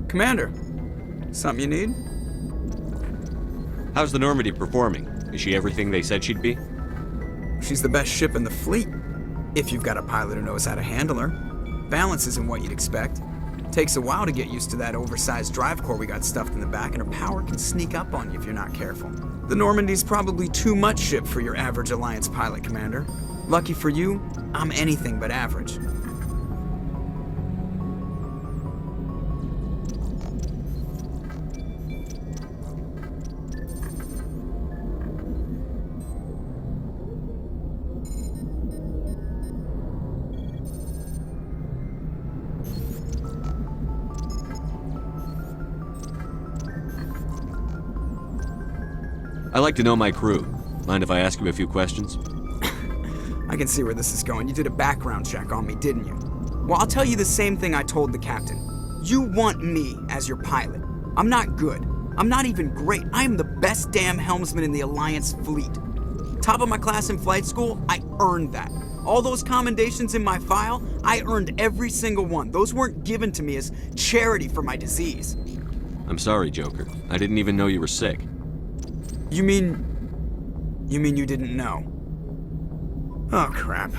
Commander, something you need? How's the Normandy performing? Is she everything they said she'd be? She's the best ship in the fleet, if you've got a pilot who knows how to handle her. Balance isn't what you'd expect. Takes a while to get used to that oversized drive core we got stuffed in the back, and her power can sneak up on you if you're not careful. The Normandy's probably too much ship for your average Alliance pilot, Commander. Lucky for you, I'm anything but average. I like to know my crew. Mind if I ask you a few questions? I can see where this is going. You did a background check on me, didn't you? Well, I'll tell you the same thing I told the captain. You want me as your pilot. I'm not good. I'm not even great. I am the best damn helmsman in the Alliance fleet. Top of my class in flight school, I earned that. All those commendations in my file, I earned every single one. Those weren't given to me as charity for my disease. I'm sorry, Joker. I didn't even know you were sick. You mean you didn't know? Oh, crap.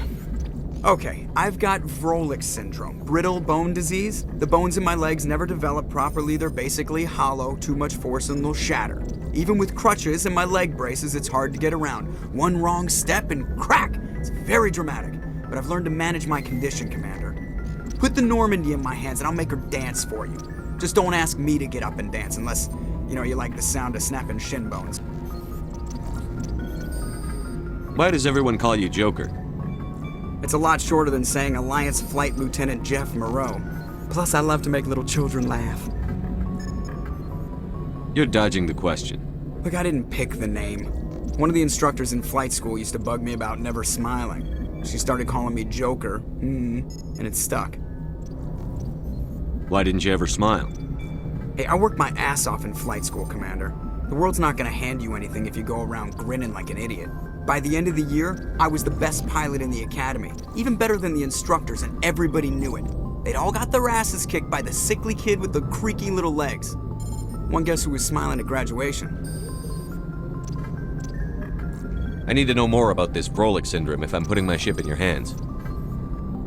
Okay, I've got Vrolik syndrome, brittle bone disease. The bones in my legs never develop properly. They're basically hollow, too much force and they'll shatter. Even with crutches and my leg braces, it's hard to get around. One wrong step and crack! It's very dramatic, but I've learned to manage my condition, Commander. Put the Normandy in my hands and I'll make her dance for you. Just don't ask me to get up and dance unless, you like the sound of snapping shin bones. Why does everyone call you Joker? It's a lot shorter than saying Alliance Flight Lieutenant Jeff Moreau. Plus, I love to make little children laugh. You're dodging the question. Look, I didn't pick the name. One of the instructors in flight school used to bug me about never smiling. She started calling me Joker, and it stuck. Why didn't you ever smile? Hey, I worked my ass off in flight school, Commander. The world's not gonna hand you anything if you go around grinning like an idiot. By the end of the year, I was the best pilot in the academy, even better than the instructors, and everybody knew it. They'd all got their asses kicked by the sickly kid with the creaky little legs. One guess who was smiling at graduation? I need to know more about this Vrolik syndrome if I'm putting my ship in your hands.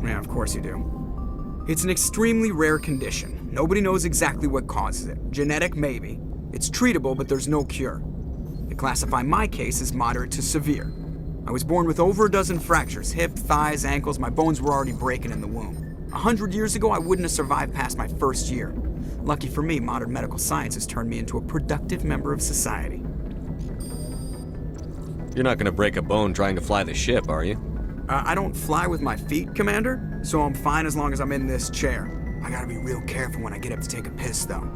Yeah, of course you do. It's an extremely rare condition. Nobody knows exactly what causes it. Genetic, maybe. It's treatable, but there's no cure. They classify my case as moderate to severe. I was born with over a dozen fractures, hip, thighs, ankles. My bones were already breaking in the womb. 100 years ago, I wouldn't have survived past my first year. Lucky for me, modern medical science has turned me into a productive member of society. You're not gonna break a bone trying to fly the ship, are you? I don't fly with my feet, Commander, so I'm fine as long as I'm in this chair. I gotta be real careful when I get up to take a piss, though.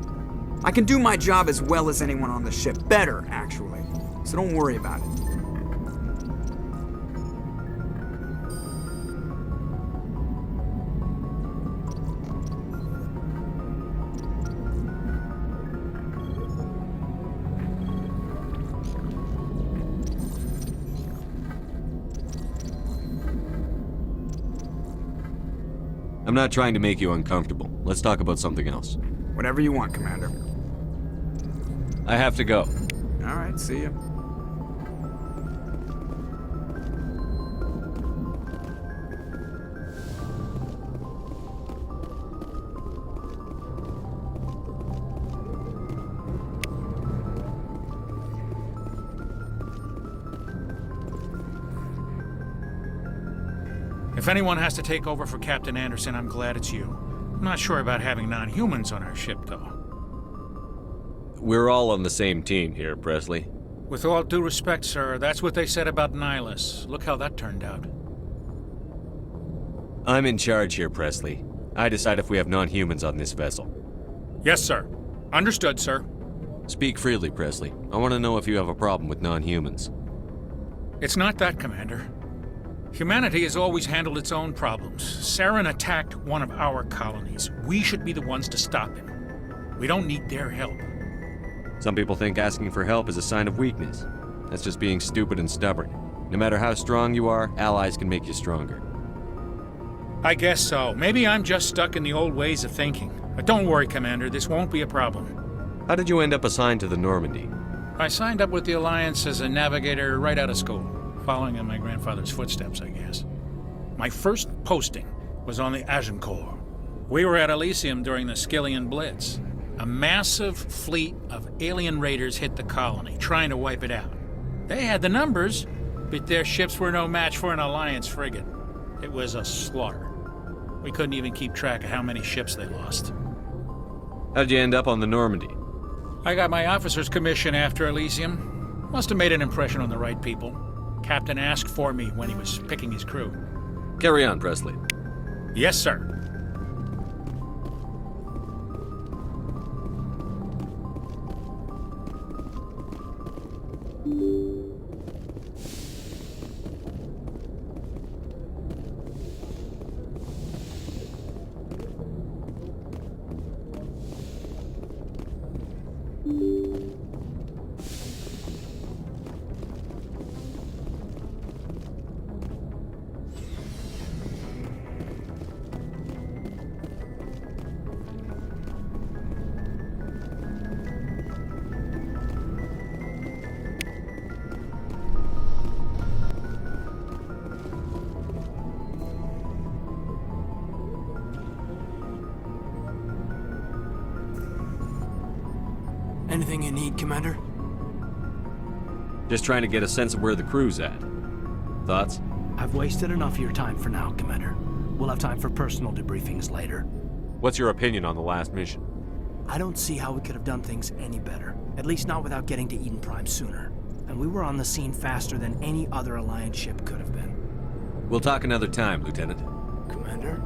I can do my job as well as anyone on the ship. Better, actually. So don't worry about it. I'm not trying to make you uncomfortable. Let's talk about something else. Whatever you want, Commander. I have to go. All right, see ya. If anyone has to take over for Captain Anderson, I'm glad it's you. I'm not sure about having non-humans on our ship, though. We're all on the same team here, Presley. With all due respect, sir, that's what they said about Nihilus. Look how that turned out. I'm in charge here, Presley. I decide if we have non-humans on this vessel. Yes, sir. Understood, sir. Speak freely, Presley. I want to know if you have a problem with non-humans. It's not that, Commander. Humanity has always handled its own problems. Saren attacked one of our colonies. We should be the ones to stop him. We don't need their help. Some people think asking for help is a sign of weakness. That's just being stupid and stubborn. No matter how strong you are, allies can make you stronger. I guess so. Maybe I'm just stuck in the old ways of thinking. But don't worry, Commander, this won't be a problem. How did you end up assigned to the Normandy? I signed up with the Alliance as a navigator right out of school, following in my grandfather's footsteps, I guess. My first posting was on the Agincourt. We were at Elysium during the Skillian Blitz. A massive fleet of alien raiders hit the colony, trying to wipe it out. They had the numbers, but their ships were no match for an Alliance frigate. It was a slaughter. We couldn't even keep track of how many ships they lost. How did you end up on the Normandy? I got my officer's commission after Elysium. Must have made an impression on the right people. Captain asked for me when he was picking his crew. Carry on, Presley. Yes, sir. Anything you need, Commander? Just trying to get a sense of where the crew's at. Thoughts? I've wasted enough of your time for now, Commander. We'll have time for personal debriefings later. What's your opinion on the last mission? I don't see how we could have done things any better. At least not without getting to Eden Prime sooner. And we were on the scene faster than any other Alliance ship could have been. We'll talk another time, Lieutenant. Commander?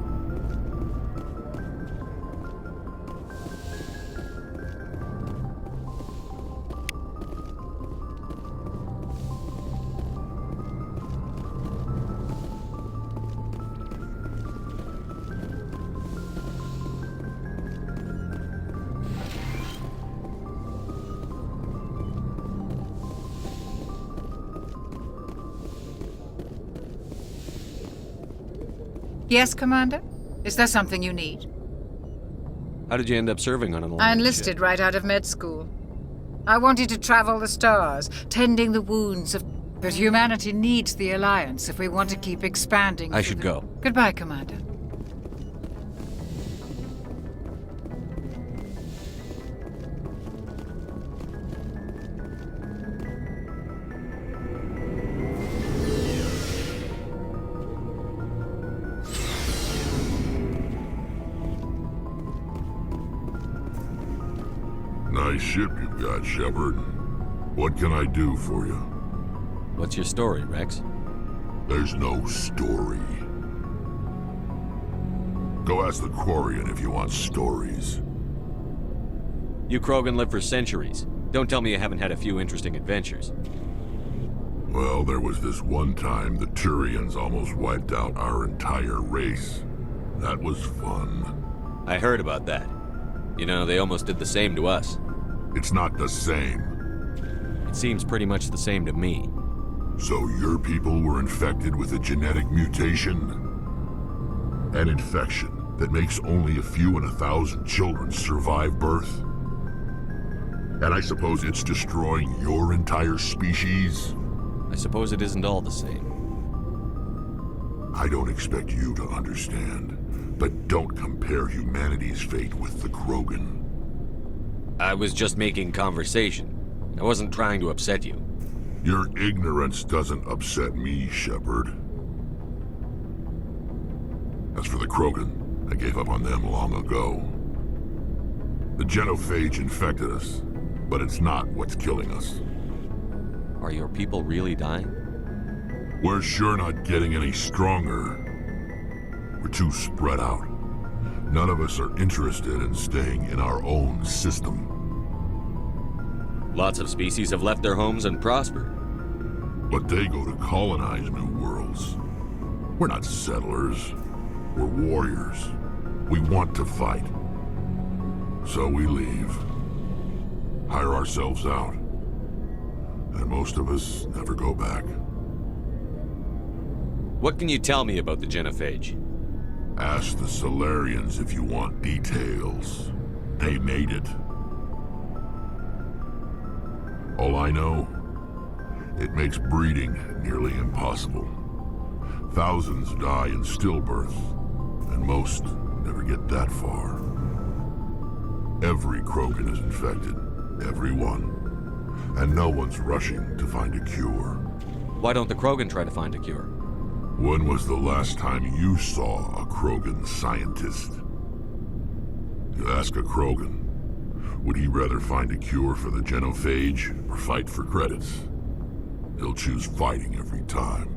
Yes, Commander? Is there something you need? How did you end up serving on an Alliance I enlisted ship? right out of med school. I wanted to travel the stars, tending the wounds of... But humanity needs the Alliance if we want to keep expanding. I should go. Goodbye, Commander. Nice ship you've got, Shepard. What can I do for you? What's your story, Rex? There's no story. Go ask the Quarian if you want stories. You Krogan lived for centuries. Don't tell me you haven't had a few interesting adventures. Well, there was this one time the Turians almost wiped out our entire race. That was fun. I heard about that. You know, they almost did the same to us. It's not the same. It seems pretty much the same to me. So your people were infected with a genetic mutation? An infection that makes only a few in 1,000 children survive birth? And I suppose it's destroying your entire species? I suppose it isn't all the same. I don't expect you to understand, but don't compare humanity's fate with the Krogan. I was just making conversation. I wasn't trying to upset you. Your ignorance doesn't upset me, Shepard. As for the Krogan, I gave up on them long ago. The genophage infected us, but it's not what's killing us. Are your people really dying? We're sure not getting any stronger. We're too spread out. None of us are interested in staying in our own system. Lots of species have left their homes and prospered. But they go to colonize new worlds. We're not settlers. We're warriors. We want to fight. So we leave. Hire ourselves out. And most of us never go back. What can you tell me about the genophage? Ask the Solarians if you want details. They made it. All I know, it makes breeding nearly impossible. Thousands die in stillbirth, and most never get that far. Every Krogan is infected, every one. And no one's rushing to find a cure. Why don't the Krogan try to find a cure? When was the last time you saw a Krogan scientist? You ask a Krogan, would he rather find a cure for the genophage or fight for credits? He'll choose fighting every time.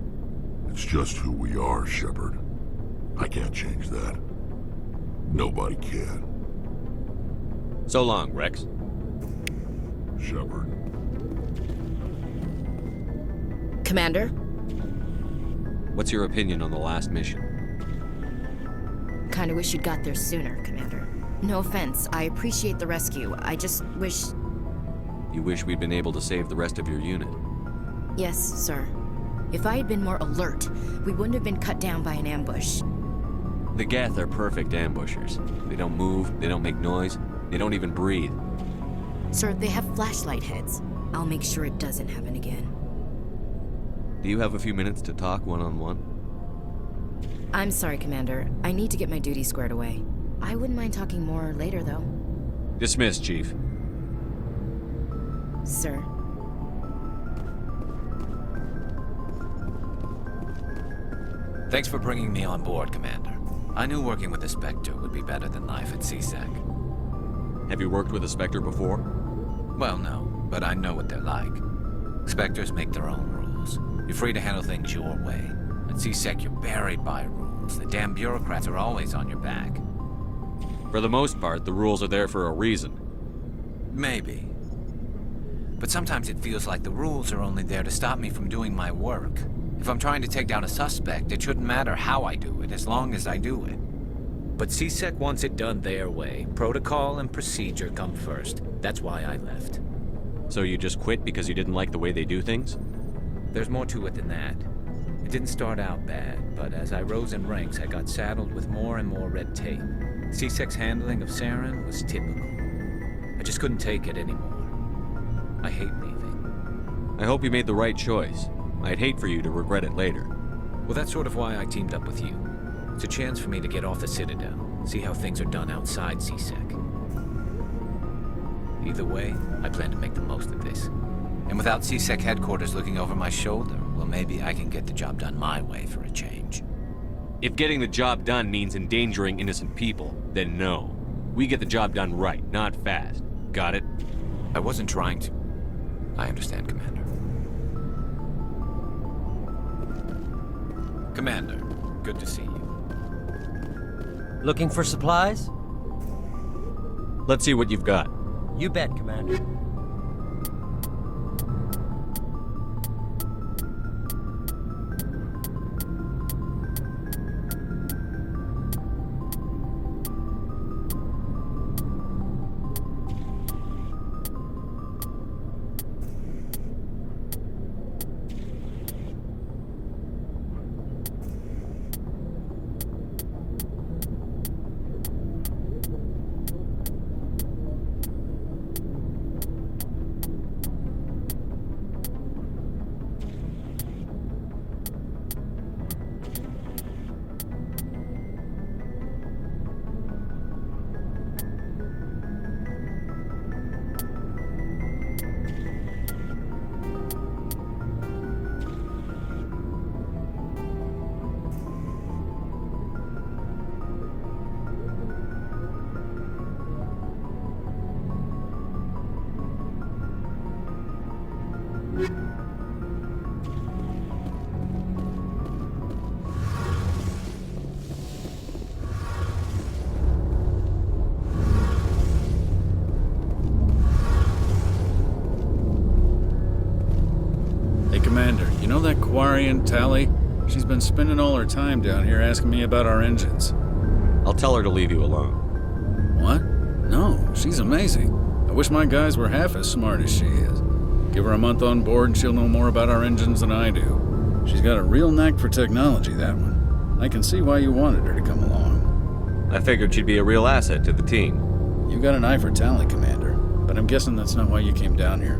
It's just who we are, Shepard. I can't change that. Nobody can. So long, Rex. Shepard. Commander? What's your opinion on the last mission? Kinda wish you'd got there sooner, Commander. No offense, I appreciate the rescue. I just wish... You wish we'd been able to save the rest of your unit? Yes, sir. If I had been more alert, we wouldn't have been cut down by an ambush. The Geth are perfect ambushers. They don't move, they don't make noise, they don't even breathe. Sir, they have flashlight heads. I'll make sure it doesn't happen again. Do you have a few minutes to talk one-on-one? I'm sorry, Commander. I need to get my duty squared away. I wouldn't mind talking more later, though. Dismissed, Chief. Sir. Thanks for bringing me on board, Commander. I knew working with the Spectre would be better than life at CSEC. Have you worked with a Spectre before? Well, no, but I know what they're like. Spectres make their own rules. You're free to handle things your way. At CSEC, you're buried by rules. The damn bureaucrats are always on your back. For the most part, the rules are there for a reason. Maybe. But sometimes it feels like the rules are only there to stop me from doing my work. If I'm trying to take down a suspect, it shouldn't matter how I do it, as long as I do it. But CSEC wants it done their way. Protocol and procedure come first. That's why I left. So you just quit because you didn't like the way they do things? There's more to it than that. It didn't start out bad, but as I rose in ranks, I got saddled with more and more red tape. CSEC's handling of Saren was typical. I just couldn't take it anymore. I hate leaving. I hope you made the right choice. I'd hate for you to regret it later. Well, that's sort of why I teamed up with you. It's a chance for me to get off the Citadel, see how things are done outside CSEC. Either way, I plan to make the most of this. And without CSEC headquarters looking over my shoulder, well, maybe I can get the job done my way for a change. If getting the job done means endangering innocent people, then no. We get the job done right, not fast. Got it? I wasn't trying to... I understand, Commander. Commander, good to see you. Looking for supplies? Let's see what you've got. You bet, Commander. Commander, you know that Quarian, Tally? She's been spending all her time down here asking me about our engines. I'll tell her to leave you alone. What? No, she's amazing. I wish my guys were half as smart as she is. Give her a month on board and she'll know more about our engines than I do. She's got a real knack for technology, that one. I can see why you wanted her to come along. I figured she'd be a real asset to the team. You got an eye for talent, Commander, but I'm guessing that's not why you came down here.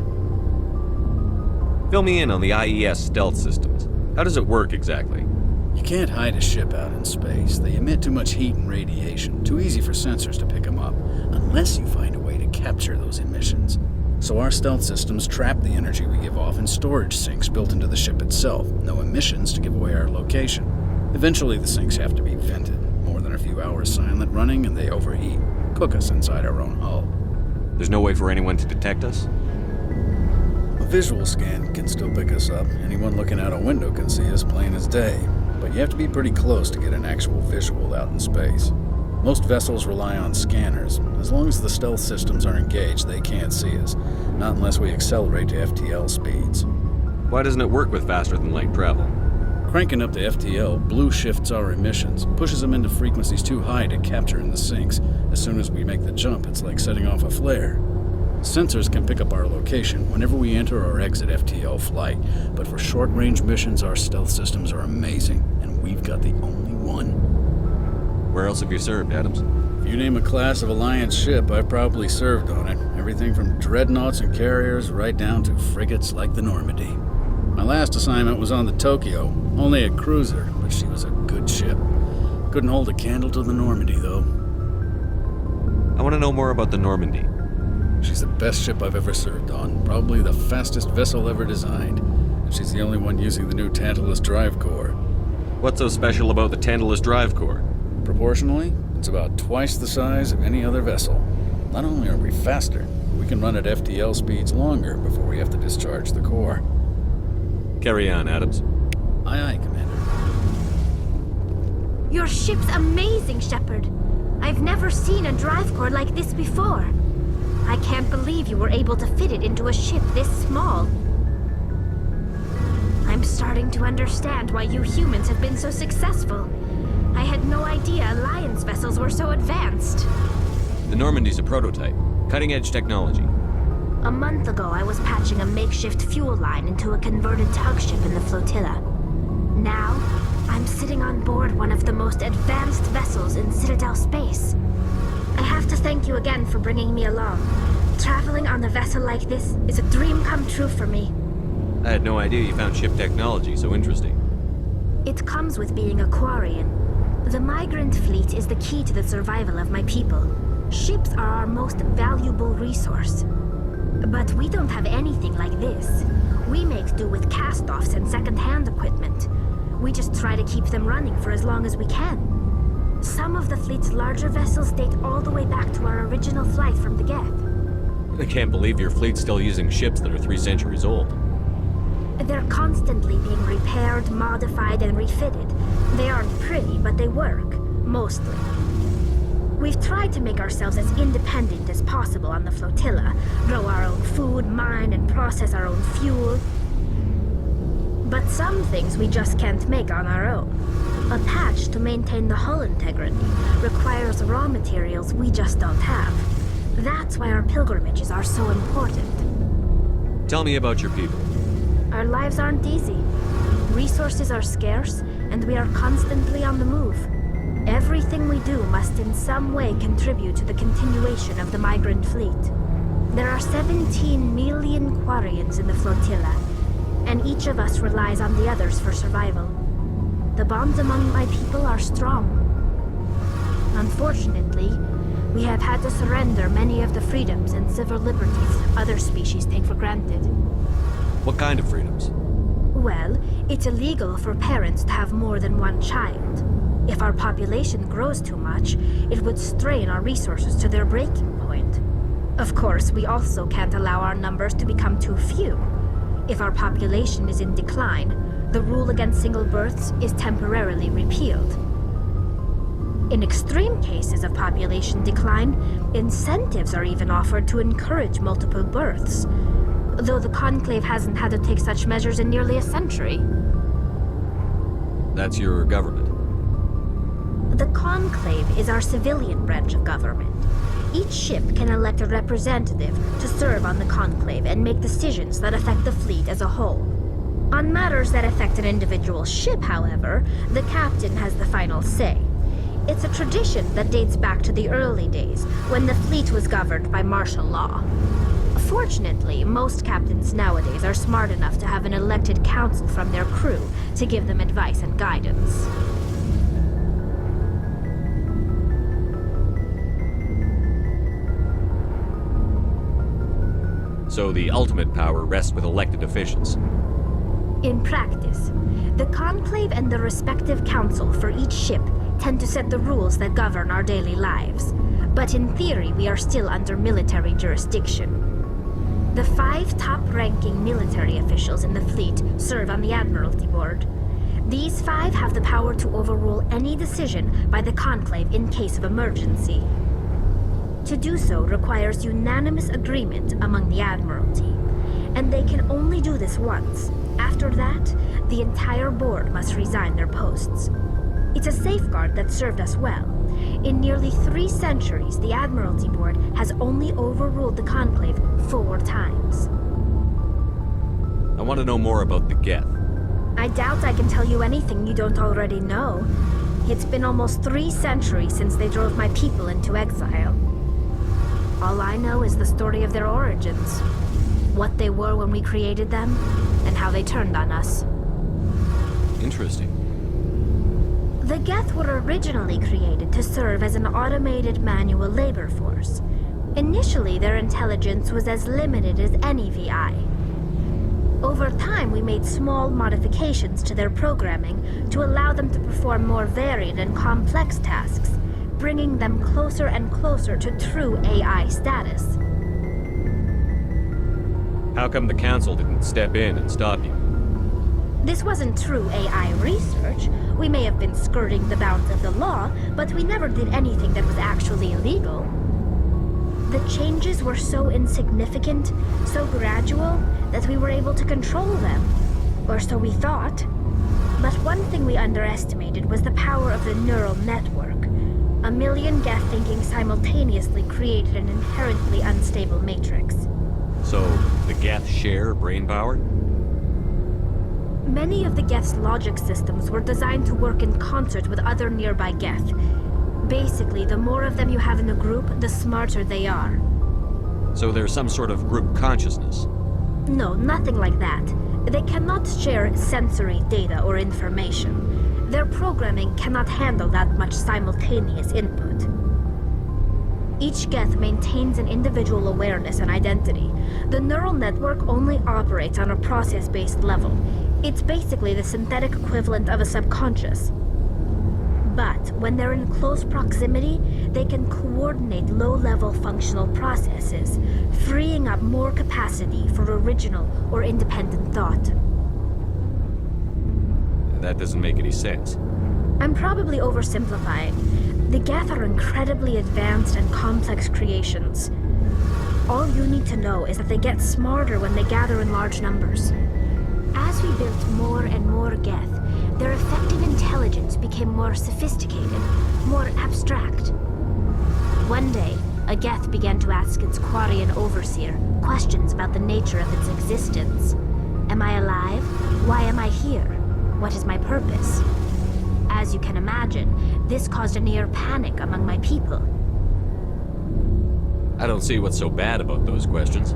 Fill me in on the IES stealth systems. How does it work exactly? You can't hide a ship out in space. They emit too much heat and radiation. Too easy for sensors to pick them up, unless you find a way to capture those emissions. So our stealth systems trap the energy we give off in storage sinks built into the ship itself. No emissions to give away our location. Eventually the sinks have to be vented. More than a few hours silent running and they overheat. Cook us inside our own hull. There's no way for anyone to detect us? A visual scan can still pick us up. Anyone looking out a window can see us plain as day. But you have to be pretty close to get an actual visual out in space. Most vessels rely on scanners. As long as the stealth systems are engaged, they can't see us. Not unless we accelerate to FTL speeds. Why doesn't it work with faster-than-light travel? Cranking up to FTL blue shifts our emissions, pushes them into frequencies too high to capture in the sinks. As soon as we make the jump, it's like setting off a flare. Sensors can pick up our location whenever we enter or exit FTL flight, but for short-range missions, our stealth systems are amazing, and we've got the only one. Where else have you served, Adams? If you name a class of Alliance ship, I've probably served on it. Everything from dreadnoughts and carriers right down to frigates like the Normandy. My last assignment was on the Tokyo, only a cruiser, but she was a good ship. Couldn't hold a candle to the Normandy, though. I want to know more about the Normandy. She's the best ship I've ever served on, probably the fastest vessel ever designed. And she's the only one using the new Tantalus drive core. What's so special about the Tantalus drive core? Proportionally, it's about twice the size of any other vessel. Not only are we faster, we can run at FTL speeds longer before we have to discharge the core. Carry on, Adams. Aye, aye, Commander. Your ship's amazing, Shepard. I've never seen a drive core like this before. I can't believe you were able to fit it into a ship this small. I'm starting to understand why you humans have been so successful. I had no idea Alliance vessels were so advanced. The Normandy's a prototype. Cutting-edge technology. A month ago, I was patching a makeshift fuel line into a converted tug ship in the flotilla. Now, I'm sitting on board one of the most advanced vessels in Citadel space. I have to thank you again for bringing me along. Traveling on a vessel like this is a dream come true for me. I had no idea you found ship technology so interesting. It comes with being a Quarian. The migrant fleet is the key to the survival of my people. Ships are our most valuable resource. But we don't have anything like this. We make do with cast-offs and second-hand equipment. We just try to keep them running for as long as we can. Some of the fleet's larger vessels date all the way back to our original flight from the Geth. I can't believe your fleet's still using ships that are 3 centuries old. They're constantly being repaired, modified, and refitted. They aren't pretty, but they work. Mostly. We've tried to make ourselves as independent as possible on the flotilla. Grow our own food, mine, and process our own fuel. But some things we just can't make on our own. A patch to maintain the hull integrity requires raw materials we just don't have. That's why our pilgrimages are so important. Tell me about your people. Our lives aren't easy. Resources are scarce, and we are constantly on the move. Everything we do must in some way contribute to the continuation of the migrant fleet. There are 17 million Quarians in the flotilla, and each of us relies on the others for survival. The bonds among my people are strong. Unfortunately, we have had to surrender many of the freedoms and civil liberties other species take for granted. What kind of freedoms? Well, it's illegal for parents to have more than one child. If our population grows too much, it would strain our resources to their breaking point. Of course, we also can't allow our numbers to become too few. If our population is in decline, the rule against single births is temporarily repealed. In extreme cases of population decline, incentives are even offered to encourage multiple births, though the Conclave hasn't had to take such measures in nearly a century. That's your government. The Conclave is our civilian branch of government. Each ship can elect a representative to serve on the Conclave and make decisions that affect the fleet as a whole. On matters that affect an individual ship, however, the captain has the final say. It's a tradition that dates back to the early days, when the fleet was governed by martial law. Fortunately, most captains nowadays are smart enough to have an elected council from their crew to give them advice and guidance. So the ultimate power rests with elected officials. In practice, the Conclave and the respective council for each ship tend to set the rules that govern our daily lives. But in theory, we are still under military jurisdiction. The 5 top-ranking military officials in the fleet serve on the Admiralty Board. These 5 have the power to overrule any decision by the Conclave in case of emergency. To do so requires unanimous agreement among the Admiralty, and they can only do this once. After that, the entire board must resign their posts. It's a safeguard that served us well. In nearly 3 centuries, the Admiralty Board has only overruled the Conclave 4 times. I want to know more about the Geth. I doubt I can tell you anything you don't already know. It's been almost 3 centuries since they drove my people into exile. All I know is the story of their origins. What they were when we created them, and how they turned on us. Interesting. The Geth were originally created to serve as an automated manual labor force. Initially, their intelligence was as limited as any VI. Over time, we made small modifications to their programming to allow them to perform more varied and complex tasks, bringing them closer and closer to true AI status. How come the council didn't step in and stop you? This wasn't true AI research. We may have been skirting the bounds of the law, but we never did anything that was actually illegal. The changes were so insignificant, so gradual, that we were able to control them. Or so we thought. But one thing we underestimated was the power of the neural network. 1 million Geth thinking simultaneously created an inherently unstable matrix. So, the Geth share brain power? Many of the Geth's logic systems were designed to work in concert with other nearby Geth. Basically, the more of them you have in a group, the smarter they are. So there's some sort of group consciousness? No, nothing like that. They cannot share sensory data or information. Their programming cannot handle that much simultaneous input. Each Geth maintains an individual awareness and identity. The neural network only operates on a process-based level. It's basically the synthetic equivalent of a subconscious. But when they're in close proximity, they can coordinate low-level functional processes, freeing up more capacity for original or independent thought. That doesn't make any sense. I'm probably oversimplifying. The Geth are incredibly advanced and complex creations. All you need to know is that they get smarter when they gather in large numbers. As we built more and more Geth, their effective intelligence became more sophisticated, more abstract. One day, a Geth began to ask its Quarian overseer questions about the nature of its existence. Am I alive? Why am I here? What is my purpose? As you can imagine, this caused a near panic among my people. I don't see what's so bad about those questions.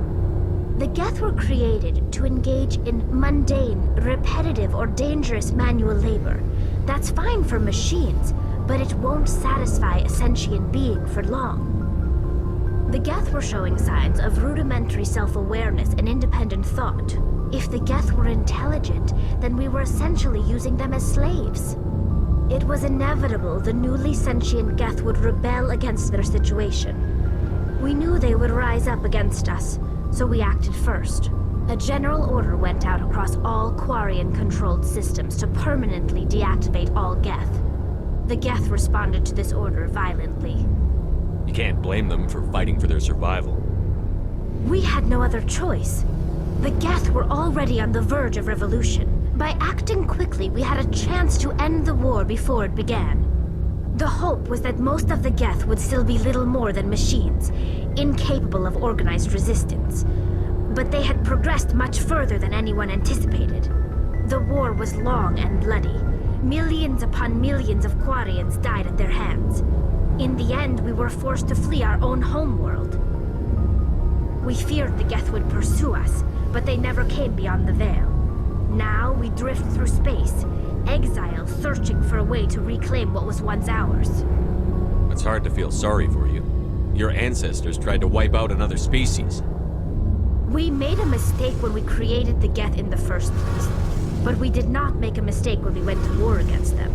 The Geth were created to engage in mundane, repetitive, or dangerous manual labor. That's fine for machines, but it won't satisfy a sentient being for long. The Geth were showing signs of rudimentary self-awareness and independent thought. If the Geth were intelligent, then we were essentially using them as slaves. It was inevitable the newly sentient Geth would rebel against their situation. We knew they would rise up against us, so we acted first. A general order went out across all Quarian-controlled systems to permanently deactivate all Geth. The Geth responded to this order violently. You can't blame them for fighting for their survival. We had no other choice. The Geth were already on the verge of revolution. By acting quickly, we had a chance to end the war before it began. The hope was that most of the Geth would still be little more than machines, incapable of organized resistance. But they had progressed much further than anyone anticipated. The war was long and bloody. Millions upon millions of Quarians died at their hands. In the end, we were forced to flee our own homeworld. We feared the Geth would pursue us, but they never came beyond the Veil. Now we drift through space, exiles searching for a way to reclaim what was once ours. It's hard to feel sorry for you. Your ancestors tried to wipe out another species. We made a mistake when we created the Geth in the first place, but we did not make a mistake when we went to war against them.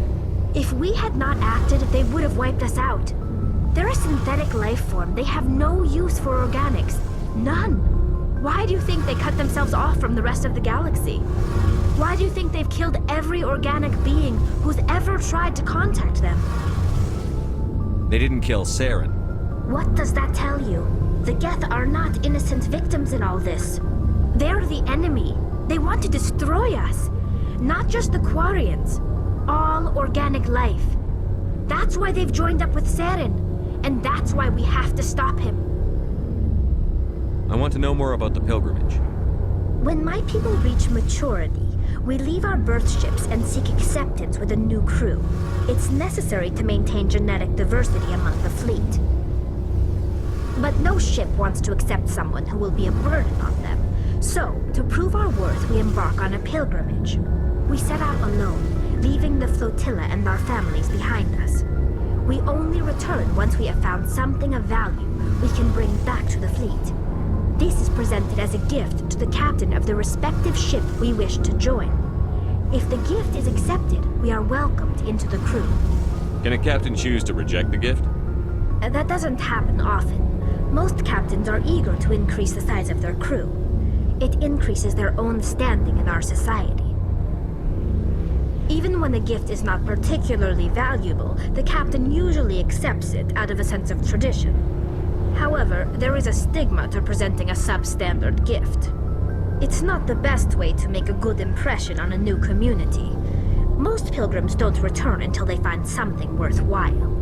If we had not acted, they would have wiped us out. They're a synthetic life form. They have no use for organics. None. Why do you think they cut themselves off from the rest of the galaxy? Why do you think they've killed every organic being who's ever tried to contact them? They didn't kill Saren. What does that tell you? The Geth are not innocent victims in all this. They're the enemy. They want to destroy us. Not just the Quarians. All organic life. That's why they've joined up with Saren. And that's why we have to stop him. I want to know more about the pilgrimage. When my people reach maturity, we leave our birth ships and seek acceptance with a new crew. It's necessary to maintain genetic diversity among the fleet. But no ship wants to accept someone who will be a burden on them. So, to prove our worth, we embark on a pilgrimage. We set out alone, leaving the flotilla and our families behind us. We only return once we have found something of value we can bring back to the fleet. This is presented as a gift to the captain of the respective ship we wish to join. If the gift is accepted, we are welcomed into the crew. Can a captain choose to reject the gift? That doesn't happen often. Most captains are eager to increase the size of their crew. It increases their own standing in our society. Even when the gift is not particularly valuable, the captain usually accepts it out of a sense of tradition. However, there is a stigma to presenting a substandard gift. It's not the best way to make a good impression on a new community. Most pilgrims don't return until they find something worthwhile.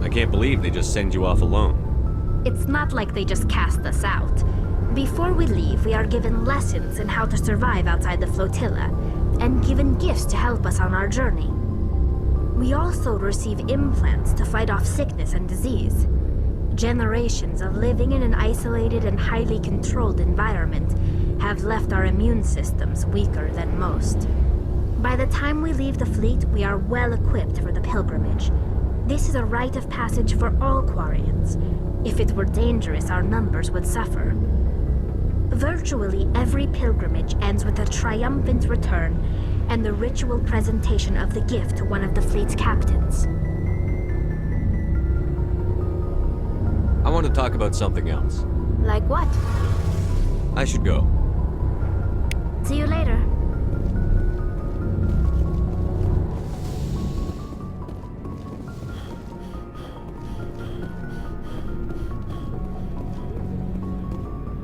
I can't believe they just send you off alone. It's not like they just cast us out. Before we leave, we are given lessons in how to survive outside the flotilla, and given gifts to help us on our journey. We also receive implants to fight off sickness and disease. Generations of living in an isolated and highly controlled environment have left our immune systems weaker than most. By the time we leave the fleet, we are well equipped for the pilgrimage. This is a rite of passage for all Quarians. If it were dangerous, our numbers would suffer. Virtually every pilgrimage ends with a triumphant return and the ritual presentation of the gift to one of the fleet's captains. I want to talk about something else. Like what? I should go. See you later.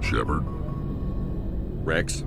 Shepard. Rex?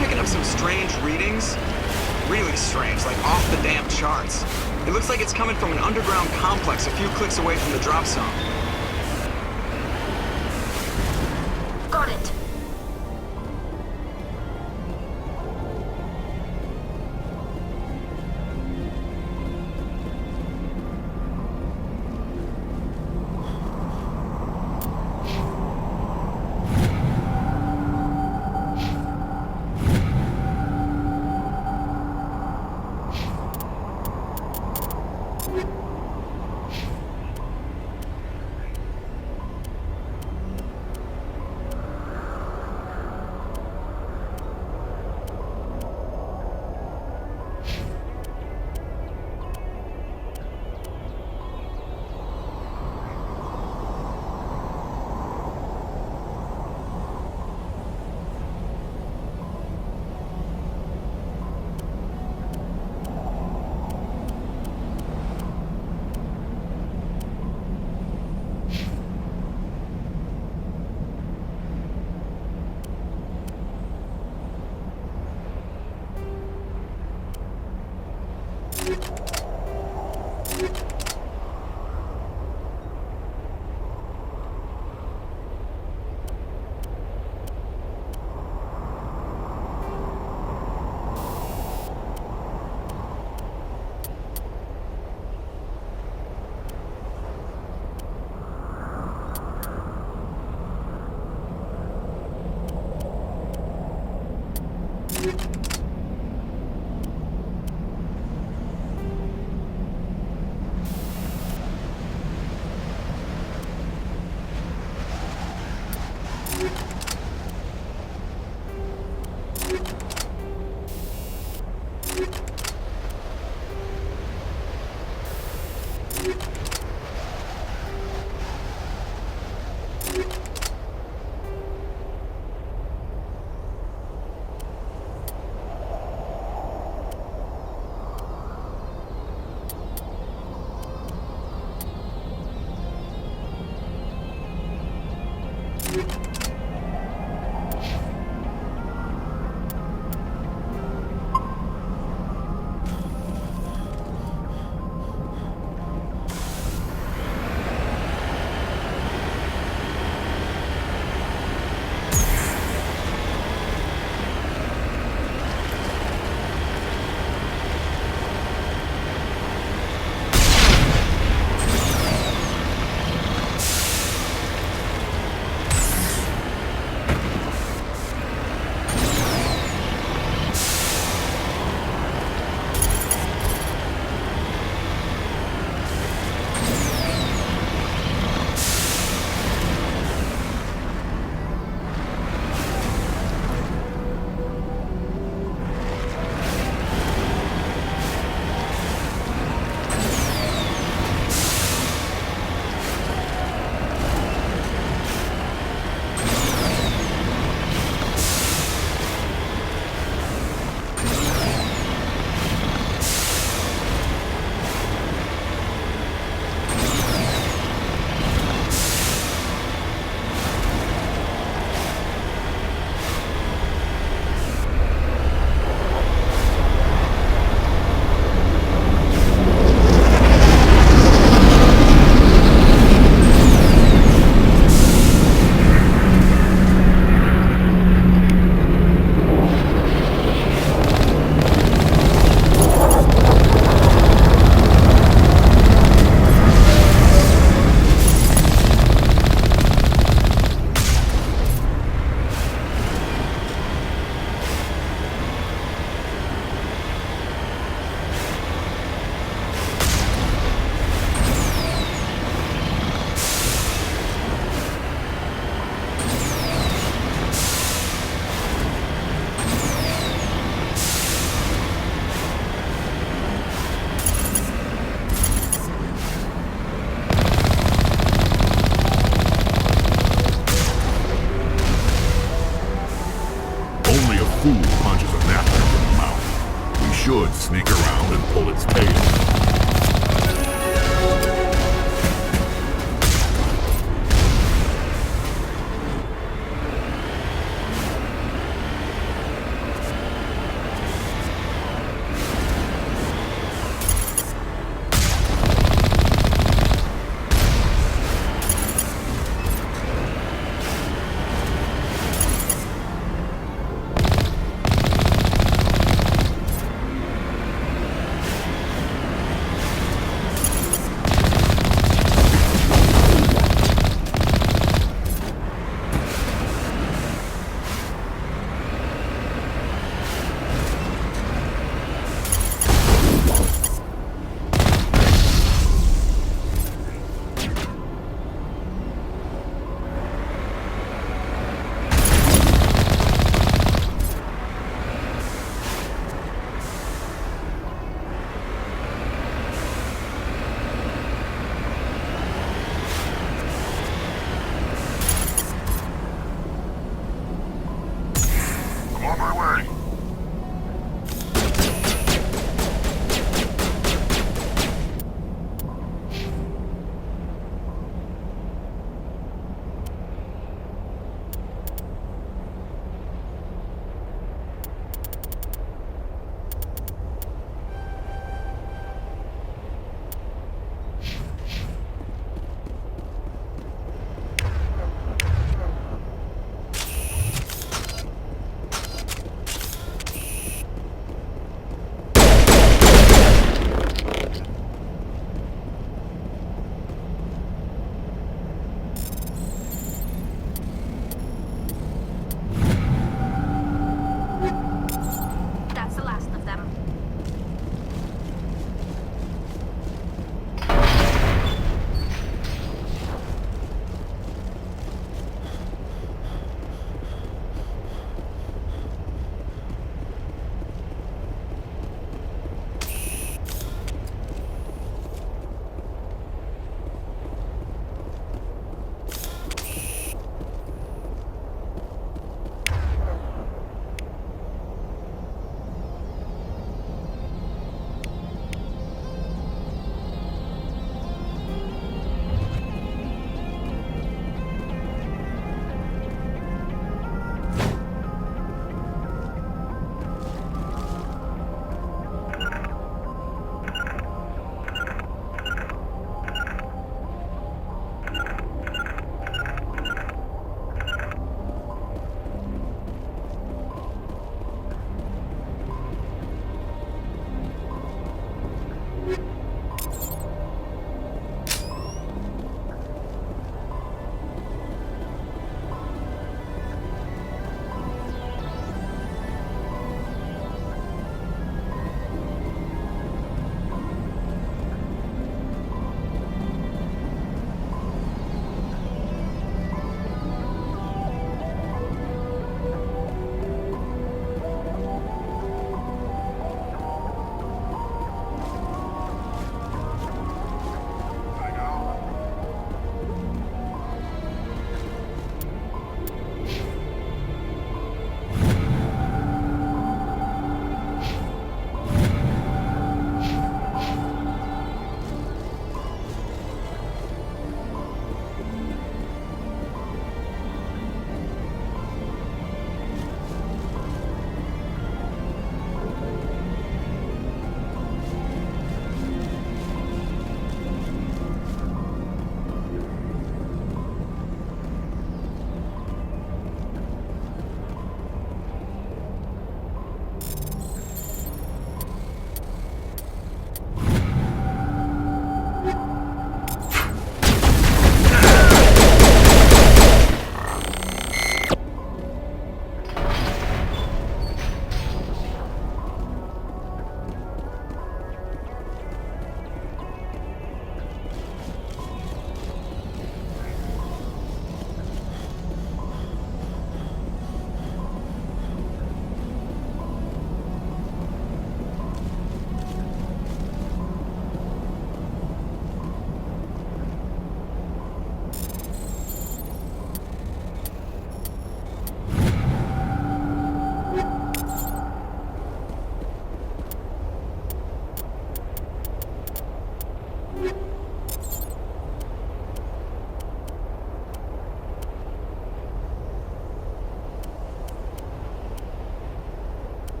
picking up some strange readings. Really strange, like off the damn charts. It looks like it's coming from an underground complex a few clicks away from the drop zone. Got it. fool punches a napkin in the mouth. We should sneak around and pull its tail.